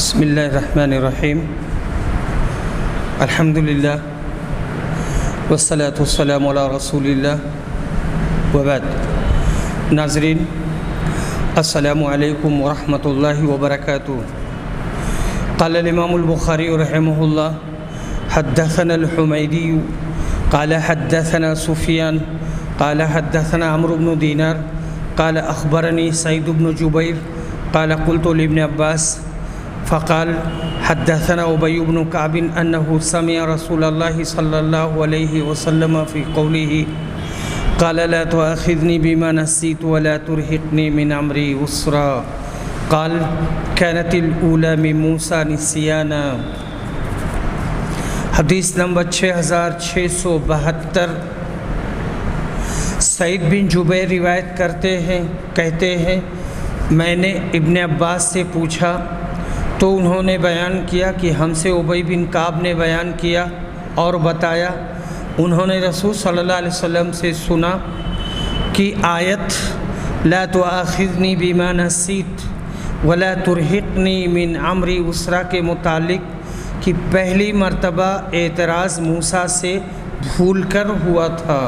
بسم اللہ الرحمن الرحیم الحمدللہ والصلاة والسلام علی رسول اللہ وبعد۔ ناظرین السلام علیکم ورحمۃ اللہ وبرکاتہ۔ قال الامام البخاری رحمہ اللہ حدثنا الحمیدی قال حدثنا سفیان قال حدثنا عمرو بن دینار قال اخبرنی سعید بن جبیر قال قلت لابن عباس فقال حدثنا ابی بن کعب انه سمع رسول اللہ صلی اللہ علیہ وسلم فی قوله قال لا تؤاخذنی بما نسیت ولا ترهقنی من امری عسرا قال كانت الاولى من موسیٰ نسیانا۔ حدیث نمبر 6672۔ سعید بن جبیر روایت کہتے ہیں میں نے ابن عباس سے پوچھا تو انہوں نے بیان کیا کہ ہم سے ابی بن کعب نے بیان کیا اور بتایا انہوں نے رسول صلی اللہ علیہ وسلم سے سنا کہ آیت لا تؤاخذنی بما نسیت ولا ترهقنی من امری عسرا کے متعلق کہ پہلی مرتبہ اعتراض موسیٰ سے بھول کر ہوا تھا۔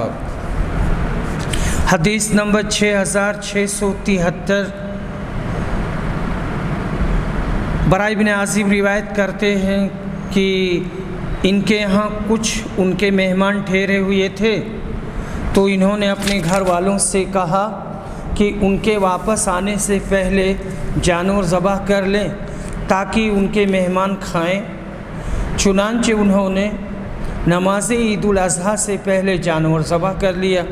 حدیث نمبر 6673۔ براء بن عازب روایت کرتے ہیں کہ ان کے یہاں کچھ ان کے مہمان ٹھہرے ہوئے تھے تو انہوں نے اپنے گھر والوں سے کہا کہ ان کے واپس آنے سے پہلے جانور ذبح کر لیں تاکہ ان کے مہمان کھائیں۔ چنانچہ انہوں نے نماز عید الاضحیٰ سے پہلے جانور ذبح کر لیا۔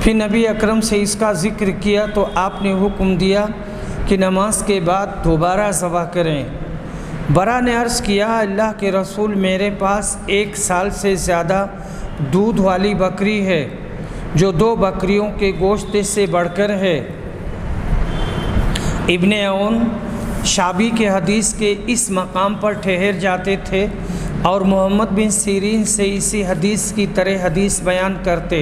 پھر نبی اکرم سے اس کا ذکر کیا تو آپ نے حکم دیا کہ نماز کے بعد دوبارہ ذبح کریں۔ برا نے عرض کیا اللہ کے رسول میرے پاس 1 سال سے زیادہ دودھ والی بکری ہے جو 2 بکریوں کے گوشت سے بڑھ کر ہے۔ ابن عون شابی کے حدیث کے اس مقام پر ٹھہر جاتے تھے اور محمد بن سیرین سے اسی حدیث کی طرح حدیث بیان کرتے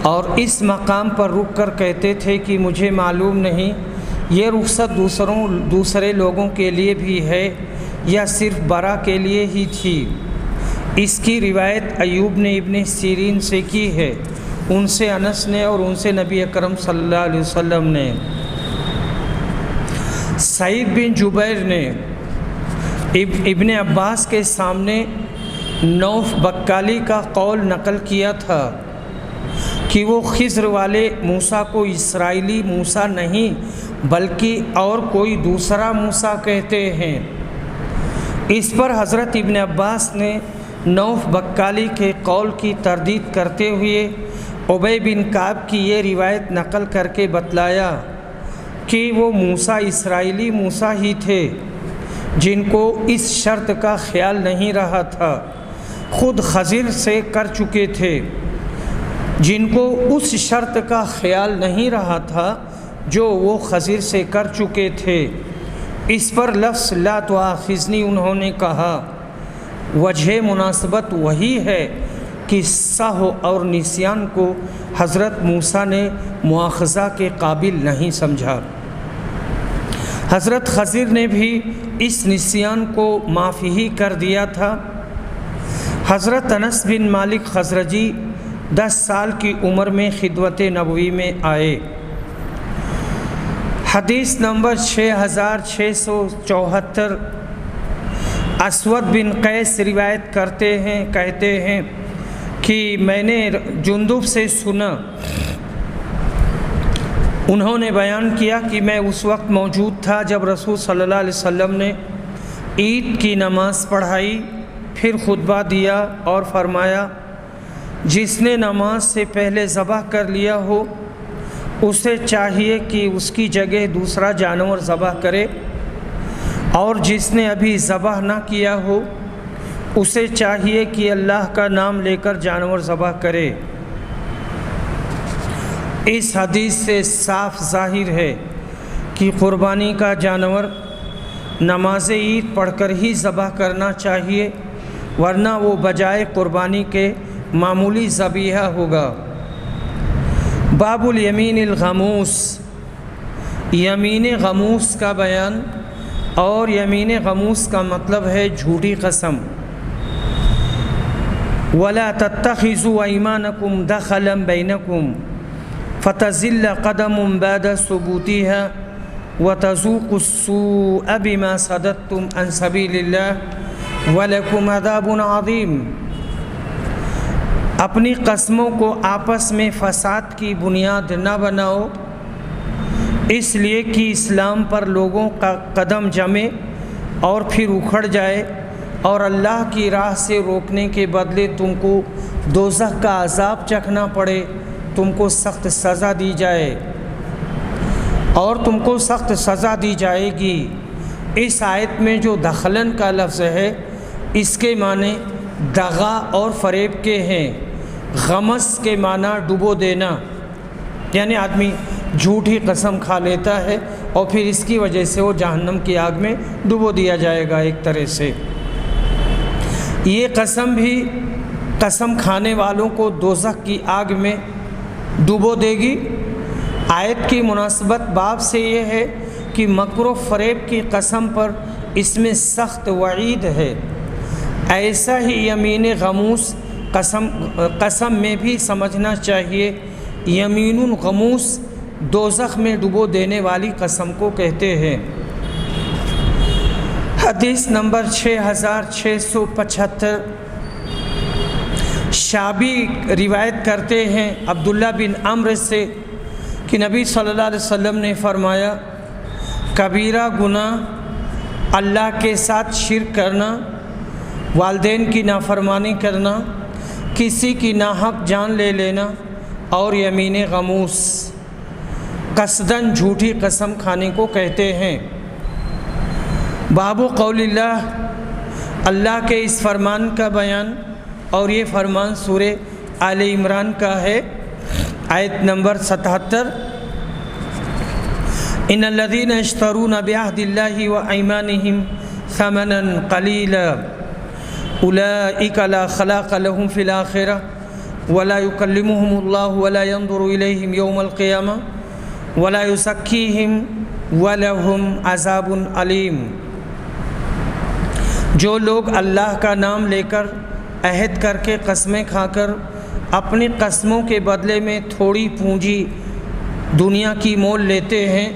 اور اس مقام پر رک کر کہتے تھے کہ مجھے معلوم نہیں یہ رخصت دوسرے لوگوں کے لیے بھی ہے یا صرف برا کے لیے ہی تھی۔ اس کی روایت ایوب نے ابن سیرین سے کی ہے، ان سے انس نے اور ان سے نبی اکرم صلی اللہ علیہ وسلم نے۔ سعید بن جبیر نے ابن عباس کے سامنے نوف بکالی کا قول نقل کیا تھا کہ وہ خضر والے موسیٰ کو اسرائیلی موسیٰ نہیں بلکہ اور کوئی دوسرا موسیٰ کہتے ہیں۔ اس پر حضرت ابن عباس نے نوف بکالی کے قول کی تردید کرتے ہوئے ابی بن کعب کی یہ روایت نقل کر کے بتلایا کہ وہ موسیٰ اسرائیلی موسیٰ ہی تھے جن کو اس شرط کا خیال نہیں رہا تھا، خود خضر سے کر چکے تھے جن کو اس شرط کا خیال نہیں رہا تھا جو وہ خضر سے کر چکے تھے۔ اس پر لفظ لا تؤاخذنی انہوں نے کہا، وجہ مناسبت وہی ہے کہ سہو اور نسیان کو حضرت موسیٰ نے مواخذہ کے قابل نہیں سمجھا۔ حضرت خضر نے بھی اس نسیان کو معافی ہی کر دیا تھا۔ حضرت انس بن مالک خزرجی 10 سال کی عمر میں خدمت نبوی میں آئے۔ حدیث نمبر 6674۔ اسود بن قیس روایت کہتے ہیں کہ میں نے جندب سے سنا، انہوں نے بیان کیا کہ میں اس وقت موجود تھا جب رسول صلی اللہ علیہ وسلم نے عید کی نماز پڑھائی، پھر خطبہ دیا اور فرمایا جس نے نماز سے پہلے ذبح کر لیا ہو اسے چاہیے کہ اس کی جگہ دوسرا جانور ذبح کرے، اور جس نے ابھی ذبح نہ کیا ہو اسے چاہیے کہ اللہ کا نام لے کر جانور ذبح کرے۔ اس حدیث سے صاف ظاہر ہے کہ قربانی کا جانور نماز عید پڑھ کر ہی ذبح کرنا چاہیے، ورنہ وہ بجائے قربانی کے معمولی ذبیحہ ہوگا۔ باب الیمین الغموس، یمین غموس کا بیان اور یمین غموس کا مطلب ہے جھوٹی قسم۔ وَلَا تَتَّخِذُوا أَيْمَانَكُمْ دَخَلًا بَيْنَكُمْ فَتَزِلَّ قَدَمٌ بَعْدَ ثُبُوتِهَا وَتَذُوقُوا السُّوءَ بِمَا صَدَدتُّمْ عَنْ سَبِيلِ اللَّهِ وَلَكُمْ عَذَابٌ عَظِيمٌ۔ اپنی قسموں کو آپس میں فساد کی بنیاد نہ بناؤ، اس لیے کہ اسلام پر لوگوں کا قدم جمے اور پھر اکھڑ جائے، اور اللہ کی راہ سے روکنے کے بدلے تم کو دوزخ کا عذاب چکھنا پڑے، تم کو سخت سزا دی جائے، اور تم کو سخت سزا دی جائے گی۔ اس آیت میں جو دخلن کا لفظ ہے اس کے معنی دغا اور فریب کے ہیں۔ غمس کے معنی ڈبو دینا، یعنی آدمی جھوٹی قسم کھا لیتا ہے اور پھر اس کی وجہ سے وہ جہنم کی آگ میں ڈبو دیا جائے گا۔ ایک طرح سے یہ قسم بھی قسم کھانے والوں کو دوزخ کی آگ میں ڈبو دے گی۔ آیت کی مناسبت باب سے یہ ہے کہ مکر و فریب کی قسم پر اس میں سخت وعید ہے۔ ایسا ہی یمین غموس قسم میں بھی سمجھنا چاہیے۔ یمین غموس دوزخ میں ڈبو دینے والی قسم کو کہتے ہیں۔ حدیث نمبر 6675، شعبی روایت کرتے ہیں عبداللہ بن عمرو سے کہ نبی صلی اللہ علیہ وسلم نے فرمایا، کبیرہ گناہ اللہ کے ساتھ شرک کرنا، والدین کی نافرمانی کرنا، کسی کی ناحق جان لے لینا، اور یمین غموس قصداً جھوٹی قسم کھانے کو کہتے ہیں۔ باب قول اللہ، اللہ کے اس فرمان کا بیان، اور یہ فرمان سورہ آل عمران کا ہے، آیت نمبر 77۔ ان الذین یشترون بعہد اللہ وایمانہم ثمنا قلیلا اولئک لا خلاق لهم فی الآخرہ ولا یکلمهم اللہ ولا ينظر الیہم یوم القیامہ ولا یزکیہم ولہم عذاب علیم۔ جو لوگ اللہ کا نام لے کر عہد کر کے قسمیں کھا کر اپنی قسموں کے بدلے میں تھوڑی پونجی دنیا کی مول لیتے ہیں،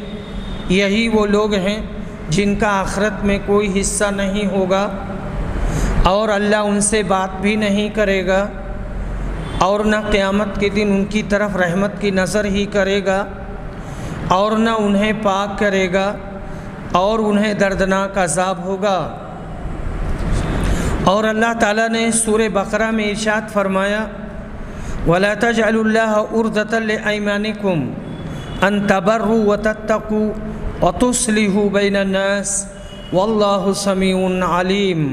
یہی وہ لوگ ہیں جن کا آخرت میں کوئی حصہ نہیں ہوگا، اور اللہ ان سے بات بھی نہیں کرے گا، اور نہ قیامت کے دن ان کی طرف رحمت کی نظر ہی کرے گا، اور نہ انہیں پاک کرے گا، اور انہیں دردناک عذاب ہوگا۔ اور اللہ تعالیٰ نے سورہ بقرہ میں ارشاد فرمایا، وَلَا تَجْعَلُوا اللَّهَ عُرْضَةً لِأَيْمَانِكُمْ أَن تَبَرُّوا وَتَتَّقُوا وَتُصْلِحُوا بَيْنَ النَّاسِ وَاللَّهُ سَمِيعٌ عَلِيمٌ۔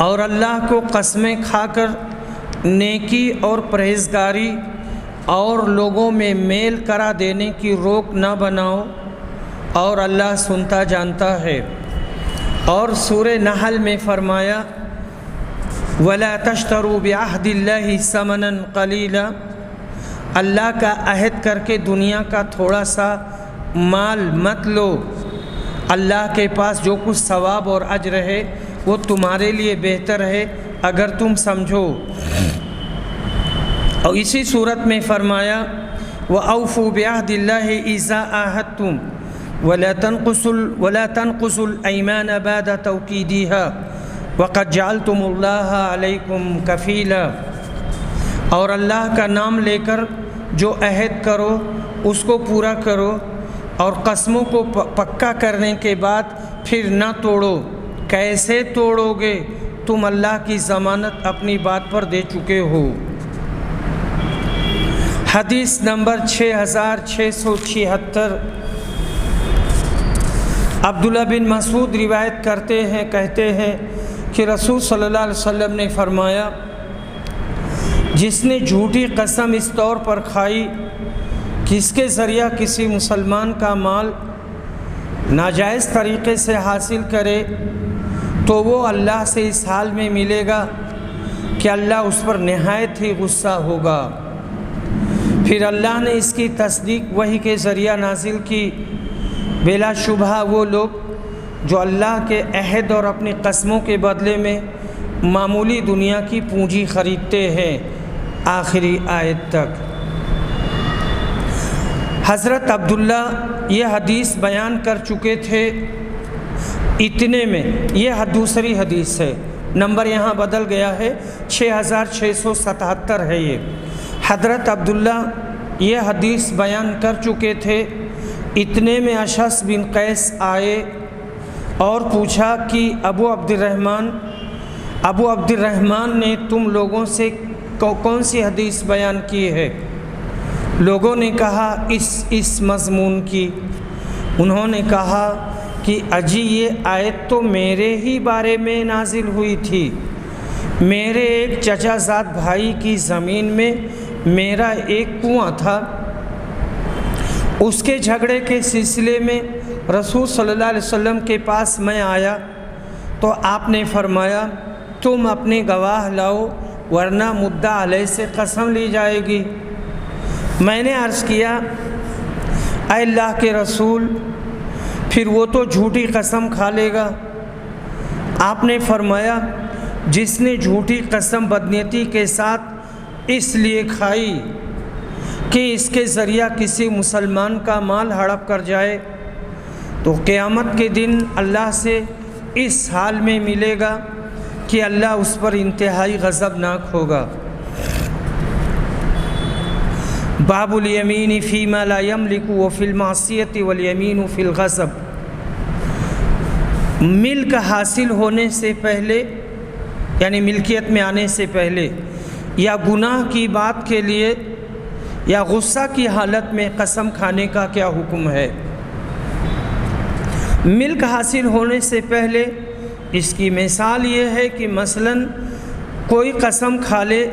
اور اللہ کو قسمیں کھا کر نیکی اور پرہیزگاری اور لوگوں میں میل کرا دینے کی روک نہ بناؤ، اور اللہ سنتا جانتا ہے۔ اور سورہ نحل میں فرمایا، وَلَا تَشْتَرُوا بِعَهْدِ اللَّهِ ثَمَنًا قَلِيلًا، اللہ کا عہد کر کے دنیا کا تھوڑا سا مال مت لو، اللہ کے پاس جو کچھ ثواب اور اجر ہے وہ تمہارے لیے بہتر ہے اگر تم سمجھو۔ اور اسی صورت میں فرمایا، وَأَوْفُوا بِعَهْدِ اللَّهِ إِذَا عَاهَدتُّمْ وَلَا تَنْقُصُوا الْأَيْمَانَ بَعْدَ تَوْكِيدِهَا وَقَدْ جَعَلْتُمُ اللَّهَ عَلَيْكُمْ كَفِيلًا۔ اور اللہ کا نام لے کر جو عہد کرو اس کو پورا کرو، اور قسموں کو پکا کرنے کے بعد پھر نہ توڑو۔ کیسے توڑو گے؟ تم اللہ کی ضمانت اپنی بات پر دے چکے ہو۔ حدیث نمبر 6676، عبداللہ بن مسعود روایت کرتے ہیں، کہتے ہیں کہ رسول صلی اللہ علیہ وسلم نے فرمایا، جس نے جھوٹی قسم اس طور پر کھائی کہ اس کے ذریعہ کسی مسلمان کا مال ناجائز طریقے سے حاصل کرے، تو وہ اللہ سے اس حال میں ملے گا کہ اللہ اس پر نہایت ہی غصہ ہوگا۔ پھر اللہ نے اس کی تصدیق وحی کے ذریعہ نازل کی، بلا شبہ وہ لوگ جو اللہ کے عہد اور اپنی قسموں کے بدلے میں معمولی دنیا کی پونجی خریدتے ہیں۔ آخری آیت تک حضرت عبداللہ یہ حدیث بیان کر چکے تھے، اتنے میں یہ دوسری حدیث ہے، نمبر یہاں بدل گیا ہے، 6677 ہے یہ۔ حضرت عبداللہ یہ حدیث بیان کر چکے تھے، اتنے میں اشعث بن قیس آئے اور پوچھا کہ ابو عبد الرحمن نے تم لوگوں سے کون سی حدیث بیان کی ہے؟ لوگوں نے کہا اس مضمون کی۔ انہوں نے کہا کہ اجی یہ آیت تو میرے ہی بارے میں نازل ہوئی تھی، میرے ایک چچا زاد بھائی کی زمین میں میرا ایک کنواں تھا، اس کے جھگڑے کے سلسلے میں رسول صلی اللہ علیہ وسلم کے پاس میں آیا تو آپ نے فرمایا تم اپنے گواہ لاؤ ورنہ مدعا علیہ سے قسم لی جائے گی۔ میں نے عرض کیا اے اللہ کے رسول، پھر وہ تو جھوٹی قسم کھا لے گا۔ آپ نے فرمایا جس نے جھوٹی قسم بدنیتی کے ساتھ اس لیے کھائی کہ اس کے ذریعہ کسی مسلمان کا مال ہڑپ کر جائے تو قیامت کے دن اللہ سے اس حال میں ملے گا کہ اللہ اس پر انتہائی غضبناک ہوگا۔ باب الیمین فیما لا یملک وفی المعصیۃ والیمین فی الغصب۔ ملک حاصل ہونے سے پہلے یعنی ملکیت میں آنے سے پہلے یا گناہ کی بات کے لیے یا غصہ کی حالت میں قسم کھانے کا کیا حکم ہے؟ ملک حاصل ہونے سے پہلے اس کی مثال یہ ہے کہ مثلاً کوئی قسم کھا لے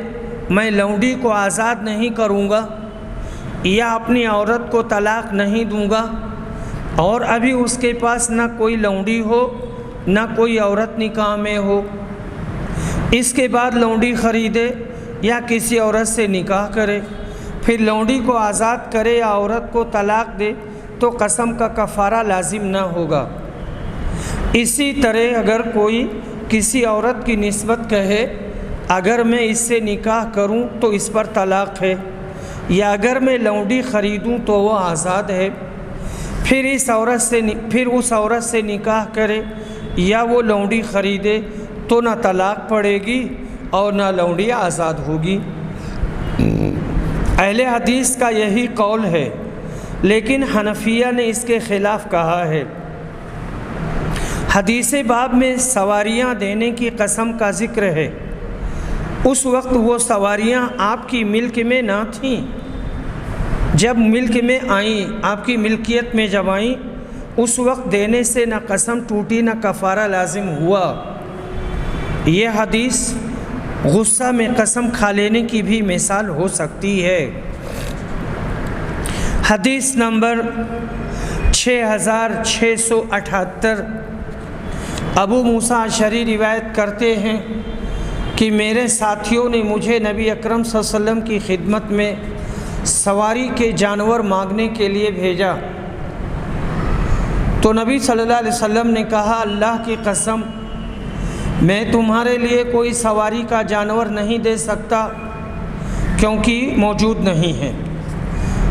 میں لونڈی کو آزاد نہیں کروں گا یا اپنی عورت کو طلاق نہیں دوں گا، اور ابھی اس کے پاس نہ کوئی لونڈی ہو نہ کوئی عورت نکاح میں ہو، اس کے بعد لونڈی خریدے یا کسی عورت سے نکاح کرے، پھر لونڈی کو آزاد کرے یا عورت کو طلاق دے تو قسم کا کفارہ لازم نہ ہوگا۔ اسی طرح اگر کوئی کسی عورت کی نسبت کہے اگر میں اس سے نکاح کروں تو اس پر طلاق ہے، یا اگر میں لونڈی خریدوں تو وہ آزاد ہے، پھر اس عورت سے نکاح کرے یا وہ لونڈی خریدے تو نہ طلاق پڑے گی اور نہ لونڈی آزاد ہوگی۔ اہل حدیث کا یہی قول ہے، لیکن حنفیہ نے اس کے خلاف کہا ہے۔ حدیث باب میں سواریاں دینے کی قسم کا ذکر ہے، اس وقت وہ سواریاں آپ کی ملک میں نہ تھیں، جب ملک میں آئیں آپ کی ملکیت میں جب آئیں اس وقت دینے سے نہ قسم ٹوٹی نہ کفارہ لازم ہوا۔ یہ حدیث غصہ میں قسم کھا لینے کی بھی مثال ہو سکتی ہے۔ حدیث نمبر 6678 ابو موسیٰ اشعری روایت کرتے ہیں کہ میرے ساتھیوں نے مجھے نبی اکرم صلی اللہ علیہ وسلم کی خدمت میں سواری کے جانور مانگنے کے لیے بھیجا، تو نبی صلی اللہ علیہ وسلم نے کہا اللہ کی قسم میں تمہارے لیے کوئی سواری کا جانور نہیں دے سکتا کیونکہ موجود نہیں ہے۔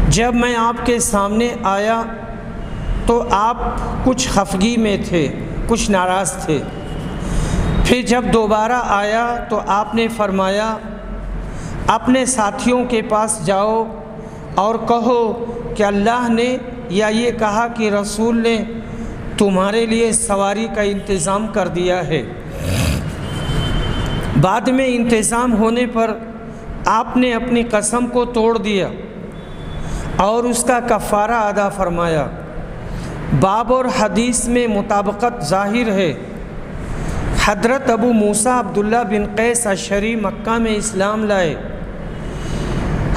جب میں آپ کے سامنے آیا تو آپ کچھ خفگی میں تھے، کچھ ناراض تھے، پھر جب دوبارہ آیا تو آپ نے فرمایا اپنے ساتھیوں کے پاس جاؤ اور کہو کہ اللہ نے یا یہ کہا کہ رسول نے تمہارے لیے سواری کا انتظام کر دیا ہے۔ بعد میں انتظام ہونے پر آپ نے اپنی قسم کو توڑ دیا اور اس کا کفارہ ادا فرمایا۔ باب اور حدیث میں مطابقت ظاہر ہے۔ حضرت ابو موسیٰ عبداللہ بن قیس اشعری مکہ میں اسلام لائے،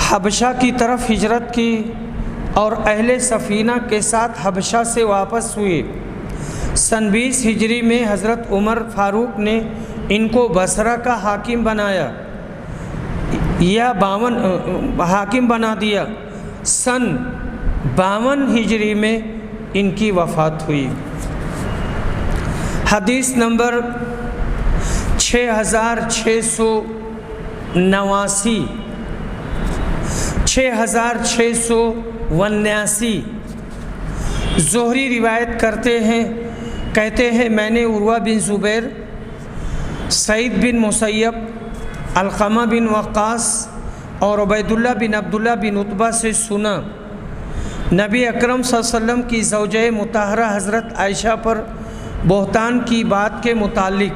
حبشہ کی طرف ہجرت کی اور اہل سفینہ کے ساتھ حبشہ سے واپس ہوئے۔ سن 20 ہجری میں حضرت عمر فاروق نے ان کو بصرہ کا حاکم بنایا یا 52 حاکم بنا دیا۔ سن 52 ہجری میں ان کی وفات ہوئی۔ حدیث نمبر 6689، 6679، زہری روایت کرتے ہیں، کہتے ہیں میں نے عروہ بن زبیر، سعید بن مسیب، علقمہ بن وقاص اور عبید اللہ بن عبداللہ بن عتبہ سے سنا، نبی اکرم صلی اللہ علیہ وسلم کی زوجہ مطہرہ حضرت عائشہ پر بہتان کی بات کے متعلق،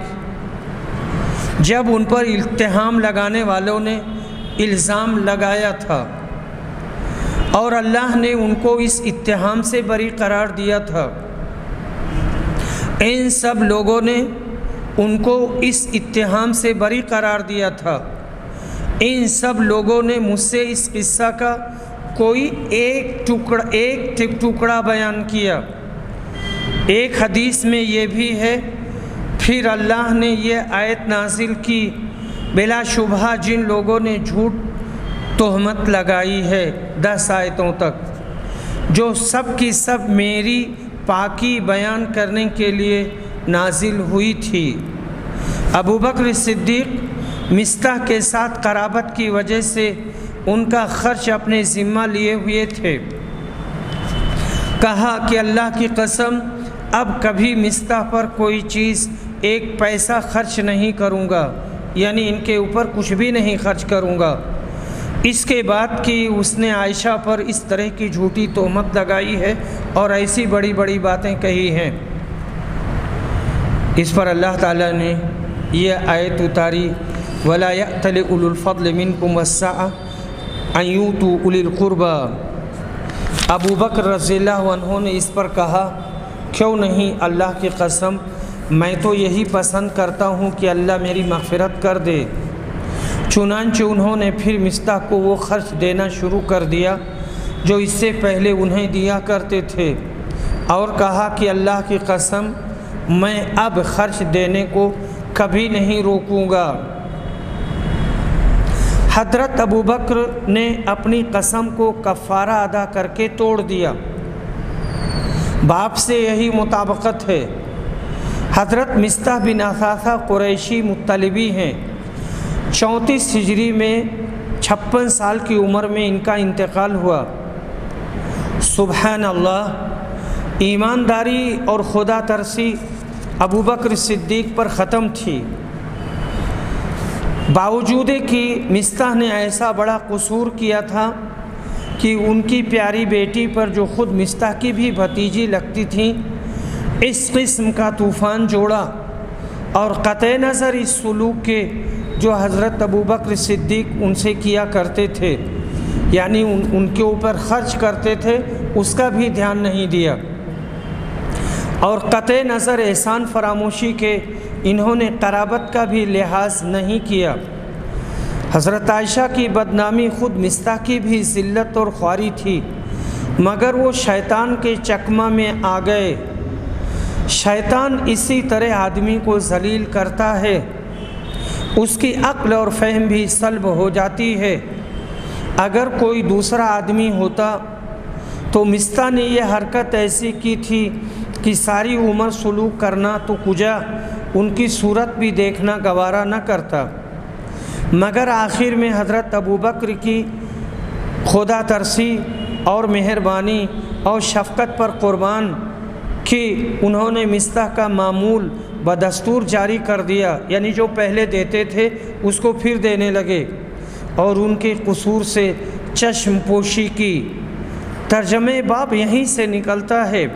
جب ان پر التہام لگانے والوں نے الزام لگایا تھا اور اللہ نے ان کو اس اتہام سے بری قرار دیا تھا، ان سب لوگوں نے ان کو اس اتہام سے بری قرار دیا تھا، ان سب لوگوں نے مجھ سے اس قصہ کا کوئی ایک ٹکڑا بیان کیا۔ ایک حدیث میں یہ بھی ہے، پھر اللہ نے یہ آیت نازل کی، بلا شبہ جن لوگوں نے جھوٹ تہمت لگائی ہے، 10 آیتوں تک، جو سب کی سب میری پاکی بیان کرنے کے لیے نازل ہوئی تھی۔ ابو بکر صدیق مستح کے ساتھ قرابت کی وجہ سے ان کا خرچ اپنے ذمہ لیے ہوئے تھے۔ کہا کہ اللہ کی قسم اب کبھی مستح پر کوئی چیز 1 پیسہ خرچ نہیں کروں گا، یعنی ان کے اوپر کچھ بھی نہیں خرچ کروں گا۔ اس کے بعد کہ اس نے عائشہ پر اس طرح کی جھوٹی تہمت لگائی ہے اور ایسی بڑی بڑی باتیں کہی ہیں، اس پر اللہ تعالیٰ نے یہ آیت اتاری، وَلَا يَأْتَلِ أُولُو الْفَضْلِ مِنْكُمْ وَالسَّعَةِ أَنْ يُؤْتُوا أُولِي الْقُرْبَى۔ ابو بکر رضی اللہ عنہ نے اس پر کہا، کیوں نہیں، اللہ کی قسم میں تو یہی پسند کرتا ہوں کہ اللہ میری مغفرت کر دے۔ چنانچہ انہوں نے پھر مستح کو وہ خرچ دینا شروع کر دیا جو اس سے پہلے انہیں دیا کرتے تھے، اور کہا کہ اللہ کی قسم میں اب خرچ دینے کو کبھی نہیں روکوں گا۔ حضرت ابو بکر نے اپنی قسم کو کفارہ ادا کر کے توڑ دیا۔ باپ سے یہی مطابقت ہے۔ حضرت مستح بن اثاثہ قریشی مطلبی ہیں، 34 ہجری میں 56 سال کی عمر میں ان کا انتقال ہوا۔ سبحان اللہ، ایمانداری اور خدا ترسی ابو بکر صدیق پر ختم تھی، باوجود کہ مستح نے ایسا بڑا قصور کیا تھا کہ ان کی پیاری بیٹی پر، جو خود مستح کی بھی بھتیجی لگتی تھیں، اس قسم کا طوفان جوڑا، اور قطع نظر اس سلوک کے جو حضرت ابو بکر صدیق ان سے کیا کرتے تھے، یعنی ان کے اوپر خرچ کرتے تھے، اس کا بھی دھیان نہیں دیا، اور قطع نظر احسان فراموشی کے انہوں نے قرابت کا بھی لحاظ نہیں کیا۔ حضرت عائشہ کی بدنامی خود مستح کی بھی ذلت اور خواری تھی، مگر وہ شیطان کے چکمہ میں آ گئے۔ شیطان اسی طرح آدمی کو ذلیل کرتا ہے، اس کی عقل اور فہم بھی سلب ہو جاتی ہے۔ اگر کوئی دوسرا آدمی ہوتا تو مستح نے یہ حرکت ایسی کی تھی کہ ساری عمر سلوک کرنا تو کجا ان کی صورت بھی دیکھنا گوارا نہ کرتا، مگر آخر میں حضرت ابو بکر کی خدا ترسی اور مہربانی اور شفقت پر قربان کہ انہوں نے مستح کا معمول بدستور جاری کر دیا، یعنی جو پہلے دیتے تھے اس کو پھر دینے لگے، اور ان کے قصور سے چشم پوشی کی۔ ترجمہ باب یہیں سے نکلتا ہے،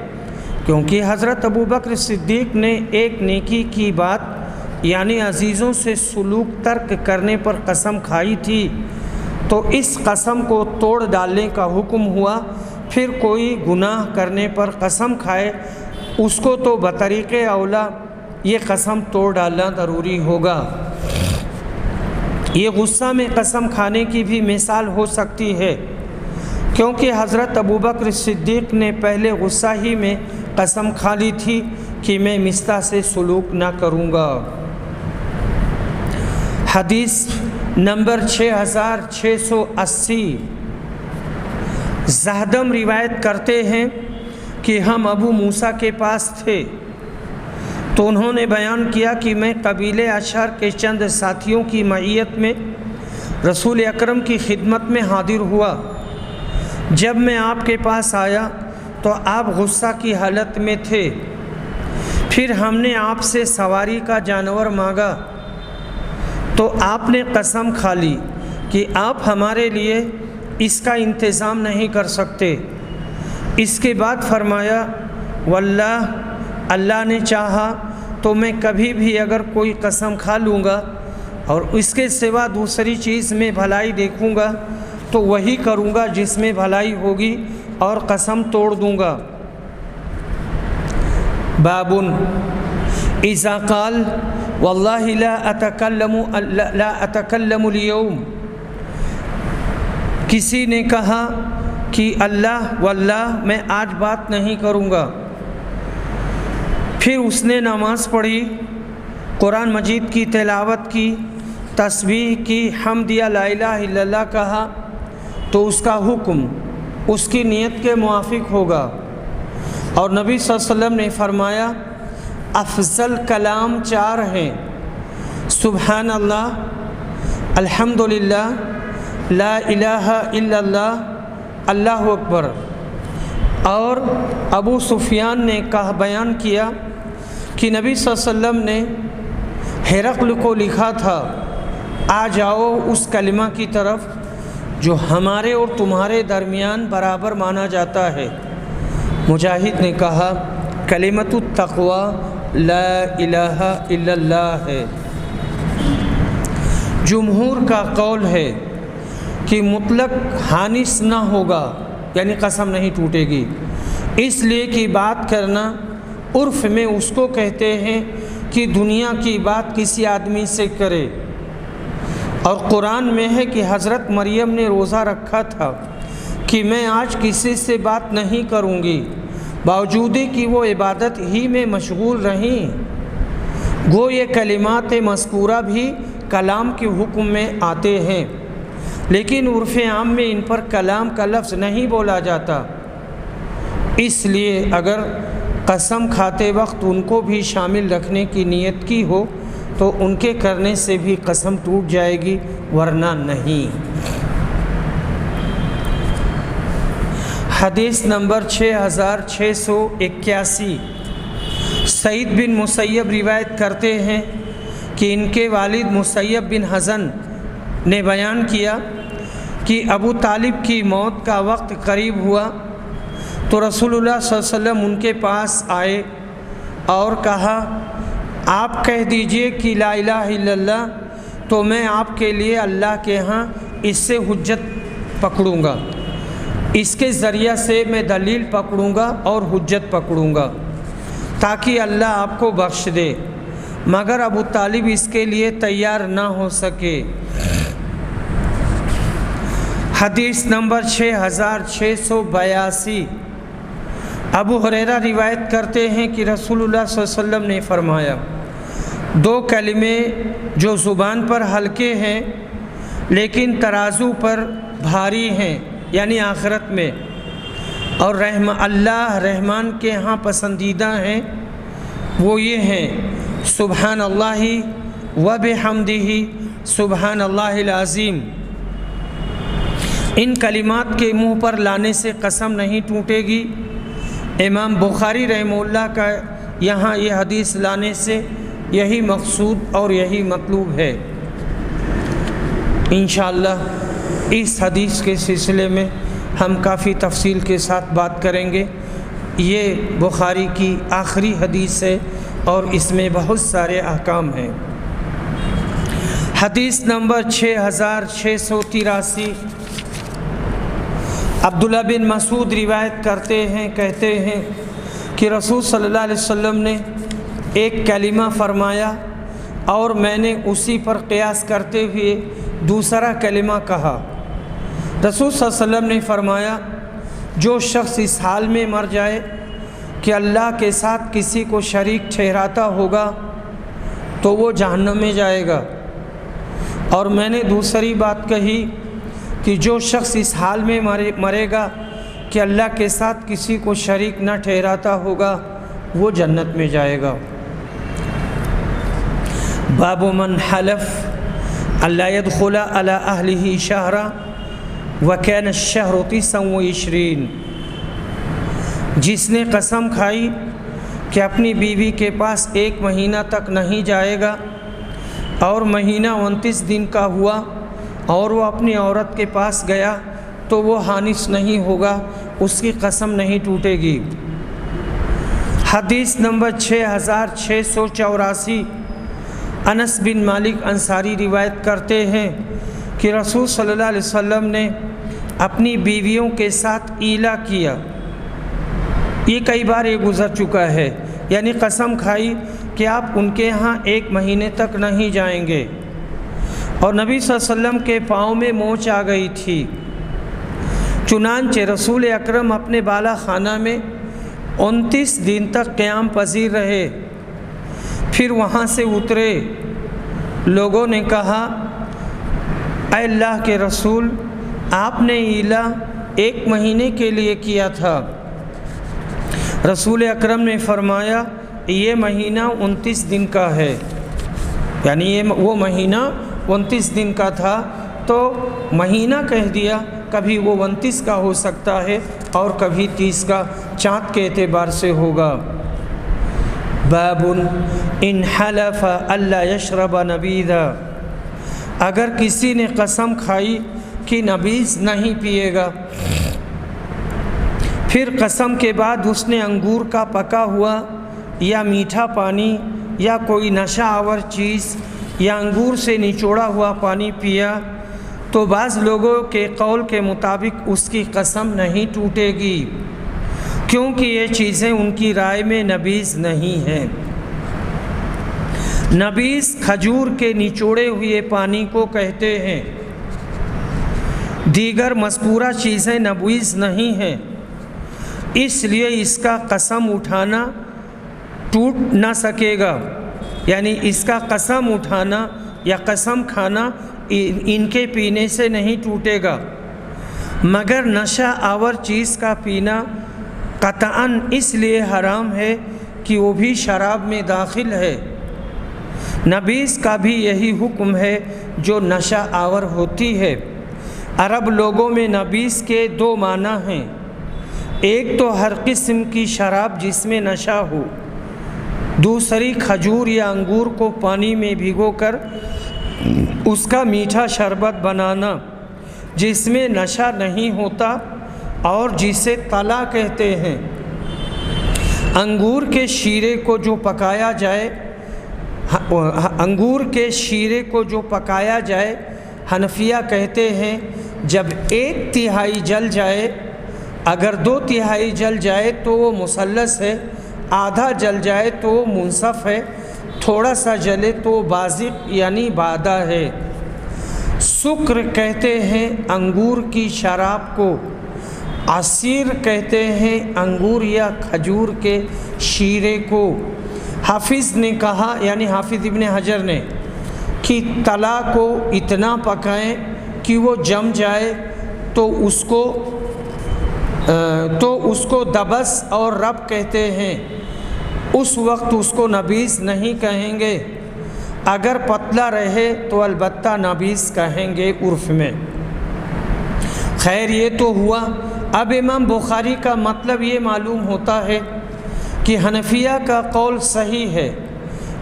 کیونکہ حضرت ابو بکر صدیق نے ایک نیکی کی بات یعنی عزیزوں سے سلوک ترک کرنے پر قسم کھائی تھی، تو اس قسم کو توڑ ڈالنے کا حکم ہوا۔ پھر کوئی گناہ کرنے پر قسم کھائے، اس کو تو بطریق اولا یہ قسم توڑ ڈالنا ضروری ہوگا۔ یہ غصہ میں قسم کھانے کی بھی مثال ہو سکتی ہے، کیونکہ حضرت ابو بکر صدیق نے پہلے غصہ ہی میں قسم کھا لی تھی کہ میں مستح سے سلوک نہ کروں گا۔ حدیث نمبر 6680، زہدم روایت کرتے ہیں، کہ ہم ابو موسیٰ کے پاس تھے تو انہوں نے بیان کیا کہ میں قبیلے اشعر کے چند ساتھیوں کی معیت میں رسول اکرم کی خدمت میں حاضر ہوا۔ جب میں آپ کے پاس آیا تو آپ غصہ کی حالت میں تھے۔ پھر ہم نے آپ سے سواری کا جانور مانگا تو آپ نے قسم کھا لی کہ آپ ہمارے لیے اس کا انتظام نہیں کر سکتے۔ اس کے بعد فرمایا واللہ اللہ نے چاہا تو میں کبھی بھی اگر کوئی قسم کھا لوں گا اور اس کے سوا دوسری چیز میں بھلائی دیکھوں گا تو وہی کروں گا جس میں بھلائی ہوگی اور قسم توڑ دوں گا۔ بابن اذا قال واللہ لا اتکلم اليوم، کسی نے کہا کہ اللہ واللہ میں آج بات نہیں کروں گا، پھر اس نے نماز پڑھی، قرآن مجید کی تلاوت کی، تسبیح کی، حمدیہ لا الہ الا اللہ کہا تو اس کا حکم اس کی نیت کے موافق ہوگا۔ اور نبی صلی اللہ علیہ وسلم نے فرمایا افضل کلام 4 ہیں، سبحان اللہ، الحمدللہ، لا الہ الا اللہ، اللہ اکبر۔ اور ابو سفیان نے بیان کیا کہ نبی صلی اللہ علیہ وسلم نے ہرقل کو لکھا تھا آ جاؤ اس کلمہ کی طرف جو ہمارے اور تمہارے درمیان برابر مانا جاتا ہے۔ مجاہد نے کہا کلمۃ التقوی لا الہ الا اللہ ہے۔ جمہور کا قول ہے کہ مطلق حانث نہ ہوگا، یعنی قسم نہیں ٹوٹے گی، اس لیے کہ بات کرنا عرف میں اس کو کہتے ہیں کہ دنیا کی بات کسی آدمی سے کرے، اور قرآن میں ہے کہ حضرت مریم نے روزہ رکھا تھا کہ میں آج کسی سے بات نہیں کروں گی، باوجود کہ وہ عبادت ہی میں مشغول رہیں۔ گو یہ کلمات مذکورہ بھی کلام کے حکم میں آتے ہیں، لیکن عرف عام میں ان پر کلام کا لفظ نہیں بولا جاتا، اس لیے اگر قسم کھاتے وقت ان کو بھی شامل رکھنے کی نیت کی ہو تو ان کے کرنے سے بھی قسم ٹوٹ جائے گی، ورنہ نہیں۔ حدیث نمبر 6681، سعید بن مسیب روایت کرتے ہیں کہ ان کے والد مسیب بن حزن نے بیان کیا کہ ابو طالب کی موت کا وقت قریب ہوا تو رسول اللہ صلی اللہ علیہ وسلم ان کے پاس آئے اور کہا آپ کہہ دیجئے کہ لا الہ الا اللہ تو میں آپ کے لیے اللہ کے ہاں اس سے حجت پکڑوں گا، اس کے ذریعہ سے میں دلیل پکڑوں گا اور حجت پکڑوں گا تاکہ اللہ آپ کو بخش دے، مگر ابو طالب اس کے لیے تیار نہ ہو سکے۔ حدیث نمبر 6682، ابو ہریرہ روایت کرتے ہیں کہ رسول اللہ صلی اللہ علیہ وسلم نے فرمایا 2 کلمے جو زبان پر ہلکے ہیں لیکن ترازو پر بھاری ہیں، یعنی آخرت میں، اور اللہ رحمان کے ہاں پسندیدہ ہیں، وہ یہ ہیں سبحان اللہ و بحمدہ سبحان اللہ العظیم۔ ان کلمات کے منہ پر لانے سے قسم نہیں ٹوٹے گی۔ امام بخاری رحمہ اللہ کا یہاں یہ حدیث لانے سے یہی مقصود اور یہی مطلوب ہے۔ انشاءاللہ اس حدیث کے سلسلے میں ہم کافی تفصیل کے ساتھ بات کریں گے۔ یہ بخاری کی آخری حدیث ہے اور اس میں بہت سارے احکام ہیں۔ حدیث نمبر 6683، عبداللہ بن مسعود روایت کرتے ہیں، کہتے ہیں کہ رسول صلی اللہ علیہ وسلم نے ایک کلمہ فرمایا اور میں نے اسی پر قیاس کرتے ہوئے دوسرا کلمہ کہا۔ رسول صلی اللہ علیہ وسلم نے فرمایا جو شخص اس حال میں مر جائے کہ اللہ کے ساتھ کسی کو شریک ٹھہراتا ہوگا تو وہ جہنم میں جائے گا، اور میں نے دوسری بات کہی کہ جو شخص اس حال میں مرے گا کہ اللہ کے ساتھ کسی کو شریک نہ ٹھہراتا ہوگا وہ جنت میں جائے گا۔ باب من حلف اللہ يدخل علی اہلہ شہرا وکان الشہر 29، جس نے قسم کھائی کہ اپنی بیوی کے پاس 1 مہینہ تک نہیں جائے گا اور مہینہ 29 دن کا ہوا اور وہ اپنی عورت کے پاس گیا تو وہ حانث نہیں ہوگا، اس کی قسم نہیں ٹوٹے گی۔ حدیث نمبر 6684، انس بن مالک انصاری روایت کرتے ہیں کہ رسول صلی اللہ علیہ وسلم نے اپنی بیویوں کے ساتھ ایلا کیا۔ یہ کئی بار یہ گزر چکا ہے، یعنی قسم کھائی کہ آپ ان کے ہاں 1 مہینے تک نہیں جائیں گے، اور نبی صلی اللہ علیہ وسلم کے پاؤں میں موچ آ گئی تھی۔ چنانچہ رسول اکرم اپنے بالا خانہ میں 29 دن تک قیام پذیر رہے، پھر وہاں سے اترے۔ لوگوں نے کہا اے اللہ کے رسول، آپ نے ایلا 1 مہینے کے لیے کیا تھا۔ رسول اکرم نے فرمایا یہ مہینہ 29 دن کا ہے، یعنی وہ مہینہ 29 دن کا تھا، تو مہینہ کہہ دیا، کبھی وہ 29 کا ہو سکتا ہے اور کبھی 30 کا، چاند کے اعتبار سے ہوگا۔ باب ان حلف الا یشرب نبیذا، اگر کسی نے قسم کھائی کہ نبیذ نہیں پیے گا، پھر قسم کے بعد اس نے انگور کا پکا ہوا یا میٹھا پانی یا کوئی نشہ آور چیز یا انگور سے نچوڑا ہوا پانی پیا، تو بعض لوگوں کے قول کے مطابق اس کی قسم نہیں ٹوٹے گی، کیونکہ یہ چیزیں ان کی رائے میں نبیذ نہیں ہیں۔ نبیذ کھجور کے نچوڑے ہوئے پانی کو کہتے ہیں، دیگر مذکورہ چیزیں نبیذ نہیں ہیں، اس لیے اس کا قسم اٹھانا ٹوٹ نہ سکے گا، یعنی اس کا قسم اٹھانا یا قسم کھانا ان کے پینے سے نہیں ٹوٹے گا، مگر نشہ آور چیز کا پینا قطعاً اس لیے حرام ہے کہ وہ بھی شراب میں داخل ہے۔ نبیذ کا بھی یہی حکم ہے جو نشہ آور ہوتی ہے۔ عرب لوگوں میں نبیذ کے 2 معنی ہیں، ایک تو ہر قسم کی شراب جس میں نشہ ہو، دوسری کھجور یا انگور کو پانی میں بھگو کر اس کا میٹھا شربت بنانا جس میں نشہ نہیں ہوتا اور جسے تلا کہتے ہیں۔ انگور کے شیرے کو جو پکایا جائے حنفیہ کہتے ہیں جب 1/3 جل جائے، اگر 2/3 جل جائے تو وہ مثلث ہے، آدھا جل جائے تو وہ منصف ہے، تھوڑا سا جلے تو بازق یعنی بادہ ہے۔ سکر کہتے ہیں انگور کی شراب کو، عصیر کہتے ہیں انگور یا کھجور کے شیرے کو۔ حافظ نے کہا، یعنی حافظ ابن حجر نے، کہ تلا کو اتنا پکائیں کہ وہ جم جائے تو اس کو دبس اور رب کہتے ہیں، اس وقت اس کو نبیذ نہیں کہیں گے، اگر پتلا رہے تو البتہ نبیذ کہیں گے عرف میں۔ خیر یہ تو ہوا۔ اب امام بخاری کا مطلب یہ معلوم ہوتا ہے کہ حنفیہ کا قول صحیح ہے،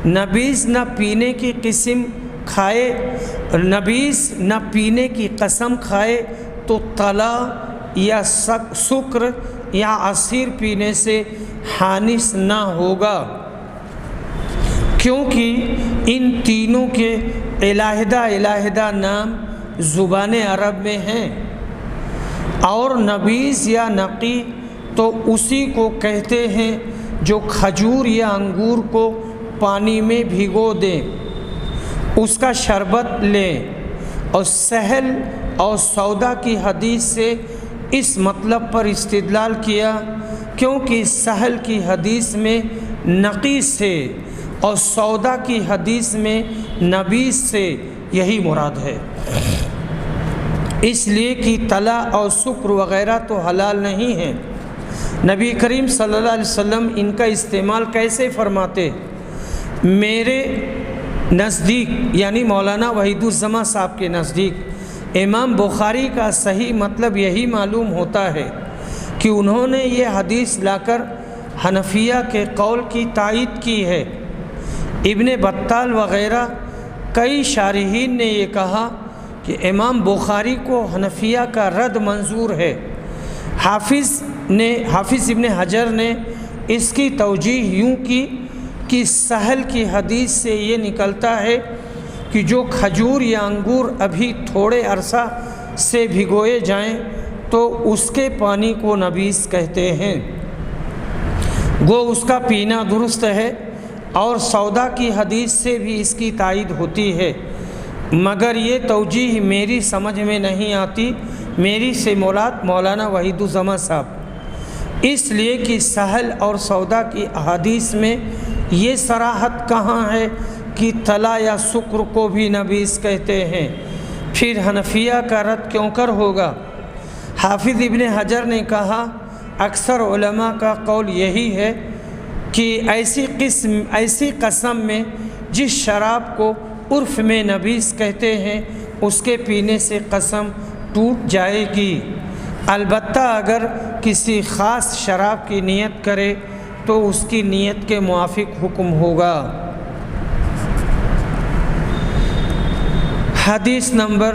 نبیذ نہ پینے کی قسم کھائے، نبیذ نہ پینے کی قسم کھائے تو تلا یا سکر یا عصیر پینے سے حانث نہ ہوگا، کیونکہ ان تینوں کے علیحدہ نام زبان عرب میں ہیں، اور نبیذ یا نقی تو اسی کو کہتے ہیں جو کھجور یا انگور کو پانی میں بھگو دیں، اس کا شربت لیں۔ اور سہل اور سودا کی حدیث سے اس مطلب پر استدلال کیا، کیونکہ سہل کی حدیث میں نقی سے اور سودا کی حدیث میں نبیذ سے یہی مراد ہے۔ اس لیے کہ تلا اور سکر وغیرہ تو حلال نہیں ہیں۔ نبی کریم صلی اللہ علیہ وسلم ان کا استعمال کیسے فرماتے؟ میرے نزدیک یعنی مولانا وحید الزماں صاحب کے نزدیک امام بخاری کا صحیح مطلب یہی معلوم ہوتا ہے کہ انہوں نے یہ حدیث لا کر حنفیہ کے قول کی تائید کی ہے۔ ابن بطال وغیرہ کئی شارحین نے یہ کہا کہ امام بخاری کو حنفیہ کا رد منظور ہے۔ حافظ ابن حجر نے اس کی توجیح یوں کی کہ سہل کی حدیث سے یہ نکلتا ہے کہ جو کھجور یا انگور ابھی تھوڑے عرصہ سے بھگوئے جائیں تو اس کے پانی کو نبیذ کہتے ہیں، گو اس کا پینا درست ہے۔ اور سودا کی حدیث سے بھی اس کی تائید ہوتی ہے، مگر یہ توجیح میری سمجھ میں نہیں آتی۔ میری سے مراد مولانا وحید الزماں صاحب، اس لیے کہ سہل اور سودا کی احادیث میں یہ صراحت کہاں ہے کہ تلا یا سکر کو بھی نبیذ کہتے ہیں، پھر حنفیہ کا رد کیوں کر ہوگا؟ حافظ ابن حجر نے کہا اکثر علماء کا قول یہی ہے کہ ایسی قسم میں جس شراب کو عرف میں نبیذ کہتے ہیں اس کے پینے سے قسم ٹوٹ جائے گی، البتہ اگر کسی خاص شراب کی نیت کرے تو اس کی نیت کے موافق حکم ہوگا۔ حدیث نمبر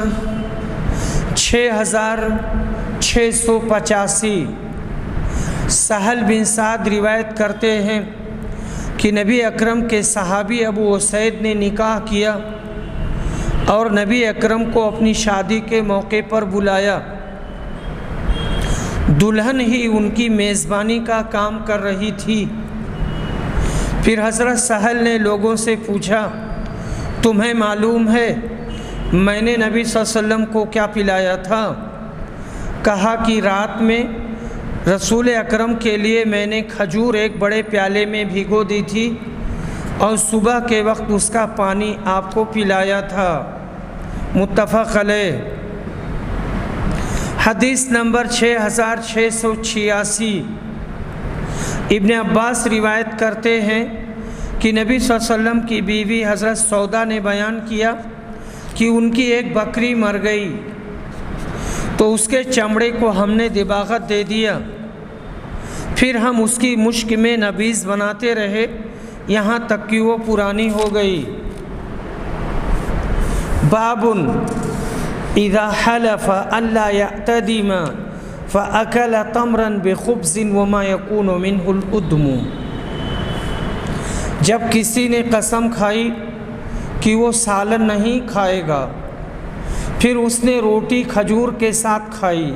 6685، سہل بن سعد روایت کرتے ہیں کہ نبی اکرم کے صحابی ابو اسید نے نکاح کیا اور نبی اکرم کو اپنی شادی کے موقع پر بلایا۔ دلہن ہی ان کی میزبانی کا کام کر رہی تھی۔ پھر حضرت سہل نے لوگوں سے پوچھا، تمہیں معلوم ہے میں نے نبی صلی اللہ علیہ وسلم کو کیا پلایا تھا؟ کہا کہ رات میں رسول اکرم کے لیے میں نے کھجور ایک بڑے پیالے میں بھگو دی تھی اور صبح کے وقت اس کا پانی آپ کو پلایا تھا۔ متفق علیہ۔ حدیث نمبر 6686، ابن عباس روایت کرتے ہیں کہ نبی صلی اللہ علیہ وسلم کی بیوی حضرت سودا نے بیان کیا کہ ان کی ایک بکری مر گئی تو اس کے چمڑے کو ہم نے دباغت دے دیا، پھر ہم اس کی مشک میں نبیذ بناتے رہے یہاں تک کہ وہ پرانی ہو گئی۔ باب اذا حلف الا يعتدم فاكل تمرا بخبز وما يكون منه الادم، جب کسی نے قسم کھائی کہ وہ سالن نہیں کھائے گا، پھر اس نے روٹی کھجور کے ساتھ کھائی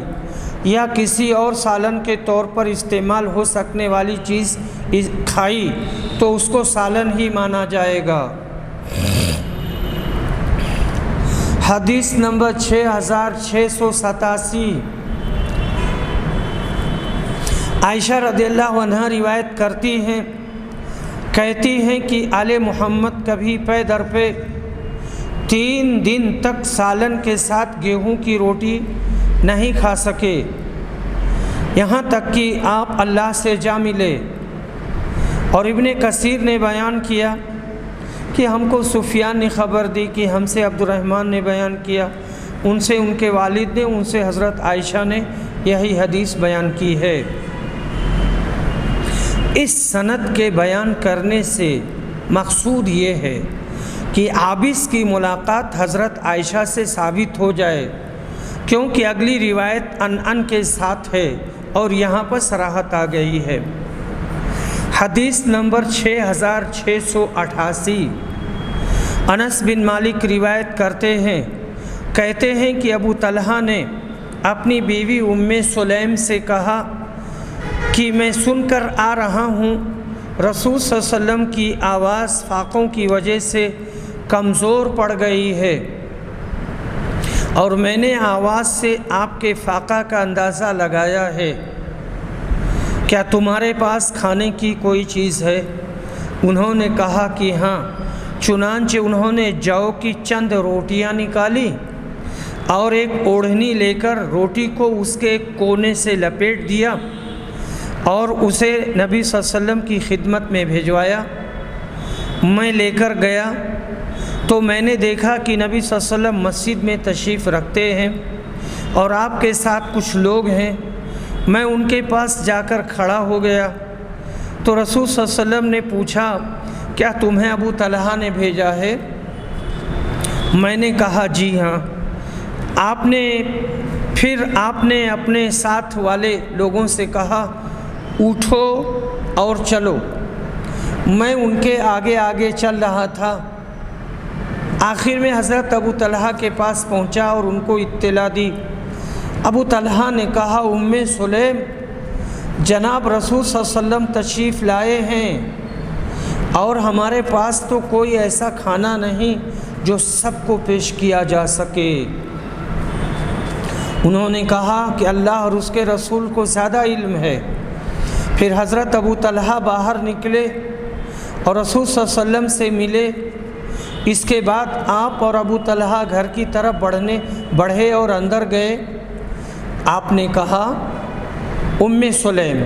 یا کسی اور سالن کے طور پر استعمال ہو سکنے والی چیز کھائی تو اس کو سالن ہی مانا جائے گا۔ حدیث نمبر 6687، عائشہ رضی اللہ عنہا روایت کرتی ہیں، کہتی ہیں کہ آل محمد کبھی پے در پہ 3 دن تک سالن کے ساتھ گیہوں کی روٹی نہیں کھا سکے، یہاں تک کہ آپ اللہ سے جا ملے۔ اور ابن کثیر نے بیان کیا کہ ہم کو سفیان نے خبر دی کہ ہم سے عبد الرحمن نے بیان کیا، ان سے ان کے والد نے، ان سے حضرت عائشہ نے یہی حدیث بیان کی ہے۔ اس سند کے بیان کرنے سے مقصود یہ ہے کہ عابس کی ملاقات حضرت عائشہ سے ثابت ہو جائے، کیونکہ اگلی روایت ان کے ساتھ ہے اور یہاں پر صراحت آ گئی ہے۔ حدیث نمبر 6688، انس بن مالک روایت کرتے ہیں، کہتے ہیں کہ ابو طلحہ نے اپنی بیوی ام سلیم سے کہا کہ میں سن کر آ رہا ہوں رسول صلی اللہ علیہ وسلم کی آواز فاقوں کی وجہ سے کمزور پڑ گئی ہے، اور میں نے آواز سے آپ کے فاقہ کا اندازہ لگایا ہے، کیا تمہارے پاس کھانے کی کوئی چیز ہے؟ انہوں نے کہا کہ ہاں، چنانچہ انہوں نے جو کی چند روٹیاں نکالی اور ایک اوڑھنی لے کر روٹی کو اس کے ایک کونے سے لپیٹ دیا اور اسے نبی صلی اللہ علیہ وسلم کی خدمت میں بھیجوایا۔ میں لے کر گیا تو میں نے دیکھا کہ نبی صلی اللہ علیہ وسلم مسجد میں تشریف رکھتے ہیں اور آپ کے ساتھ کچھ لوگ ہیں۔ میں ان کے پاس جا کر کھڑا ہو گیا تو رسول صلی اللہ علیہ وسلم نے پوچھا کیا تمہیں ابو طلحہ نے بھیجا ہے؟ میں نے کہا جی ہاں۔ پھر آپ نے اپنے ساتھ والے لوگوں سے کہا اٹھو اور چلو۔ میں ان کے آگے آگے چل رہا تھا۔ آخر میں حضرت ابو طلحہ کے پاس پہنچا اور ان کو اطلاع دی۔ ابو طلحہ نے کہا ام سلیم، جناب رسول صلی اللہ علیہ وسلم تشریف لائے ہیں اور ہمارے پاس تو کوئی ایسا کھانا نہیں جو سب کو پیش کیا جا سکے۔ انہوں نے کہا کہ اللہ اور اس کے رسول کو زیادہ علم ہے۔ پھر حضرت ابو طلحہ باہر نکلے اور رسول صلی اللہ علیہ وسلم سے ملے۔ اس کے بعد آپ اور ابو طلحہ گھر کی طرف بڑھے اور اندر گئے۔ آپ نے کہا ام سلیم،